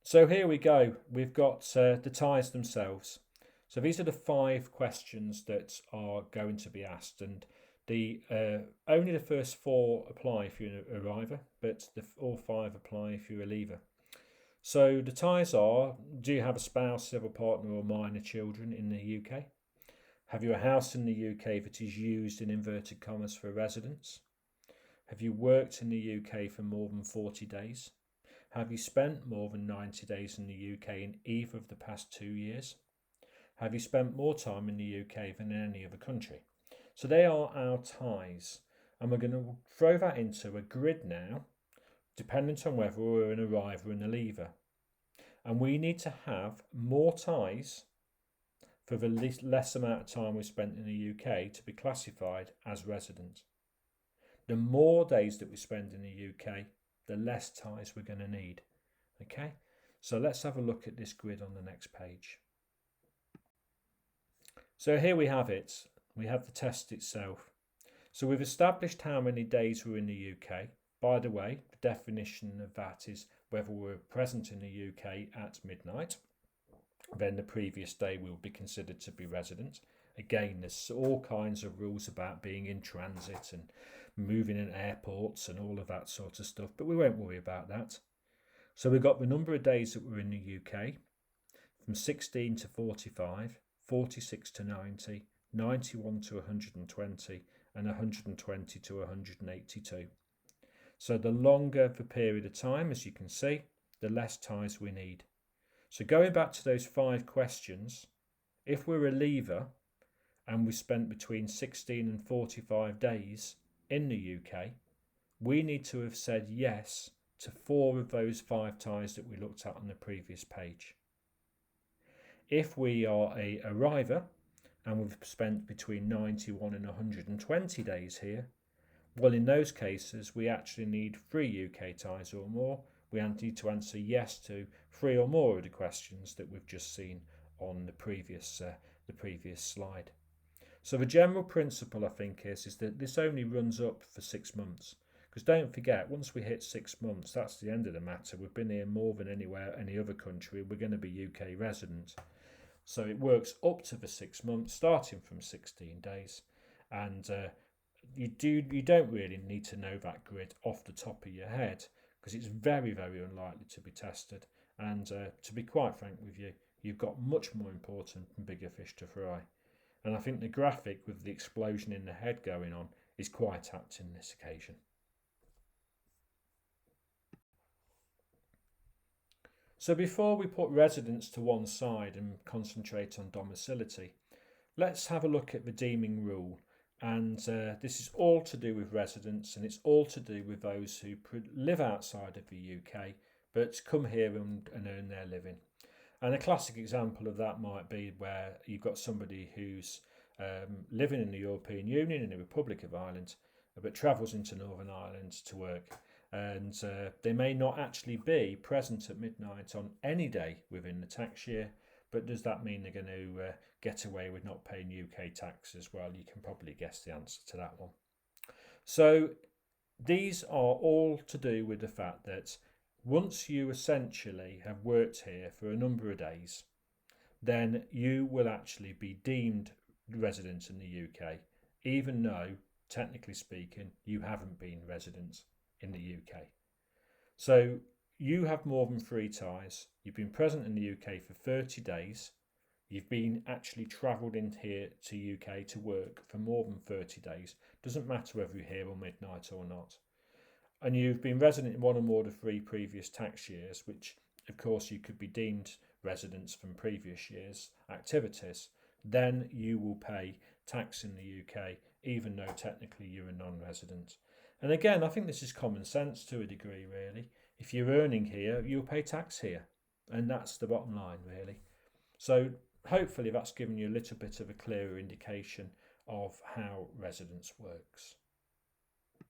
So here we go. We've got the ties themselves. So these are the 5 questions that are going to be asked, and the only the first 4 apply if you're an arriver, but all 5 apply if you're a leaver. So the ties are: do you have a spouse, civil partner, or minor children in the UK? Have you a house in the UK that is used in inverted commas for residence? Have you worked in the UK for more than 40 days? Have you spent more than 90 days in the UK in either of the past 2 years? Have you spent more time in the UK than in any other country? So they are our ties. And we're going to throw that into a grid now, dependent on whether we're an arriver and a leaver. And we need to have more ties for the less amount of time we spent in the UK to be classified as resident. The more days that we spend in the UK, the less ties we're going to need. Okay, so let's have a look at this grid on the next page. So here we have it. We have the test itself. So we've established how many days we're in the UK. By the way, the definition of that is whether we're present in the UK at midnight. Then the previous day will be considered to be resident. Again, there's all kinds of rules about being in transit and moving in airports and all of that sort of stuff, but we won't worry about that. So we've got the number of days that we're in the UK from 16 to 45, 46 to 90, 91 to 120, and 120 to 182. So the longer the period of time, as you can see, the less ties we need. So going back to those 5 questions, if we're a leaver and we spent between 16 and 45 days in the UK, we need to have said yes to 4 of those 5 ties that we looked at on the previous page. If we are a arriver and we've spent between 91 and 120 days here, well, in those cases we actually need 3 UK ties or more. We need to answer yes to 3 or more of the questions that we've just seen on the previous slide. So the general principle, I think, is that this only runs up for 6 months. Because don't forget, once we hit 6 months, that's the end of the matter. We've been here more than any other country. We're going to be UK residents. So it works up to the 6 months, starting from 16 days. And you don't really need to know that grid off the top of your head, because it's very, very unlikely to be tested. And to be quite frank with you, you've got much more important and bigger fish to fry. And I think the graphic with the explosion in the head going on is quite apt in this occasion. So before we put residence to one side and concentrate on domicility, let's have a look at the Deeming Rule. And this is all to do with residents, and it's all to do with those who live outside of the UK but come here and earn their living. And a classic example of that might be where you've got somebody who's living in the European Union in the Republic of Ireland but travels into Northern Ireland to work. And they may not actually be present at midnight on any day within the tax year, but does that mean they're going to get away with not paying UK tax as well? You can probably guess the answer to that one. So these are all to do with the fact that once you essentially have worked here for a number of days, then you will actually be deemed resident in the UK, even though, technically speaking, you haven't been resident in the UK. So you have more than 3 ties. You've been present in the UK for 30 days. You've been actually travelled in here to UK to work for more than 30 days. Doesn't matter whether you're here on midnight or not. And you've been resident in 1 or more of the 3 previous tax years, which of course you could be deemed residents from previous years' activities, then you will pay tax in the UK, even though technically you're a non-resident. And again, I think this is common sense to a degree, really. If you're earning here, you'll pay tax here. And that's the bottom line, really. So hopefully that's given you a little bit of a clearer indication of how residence works.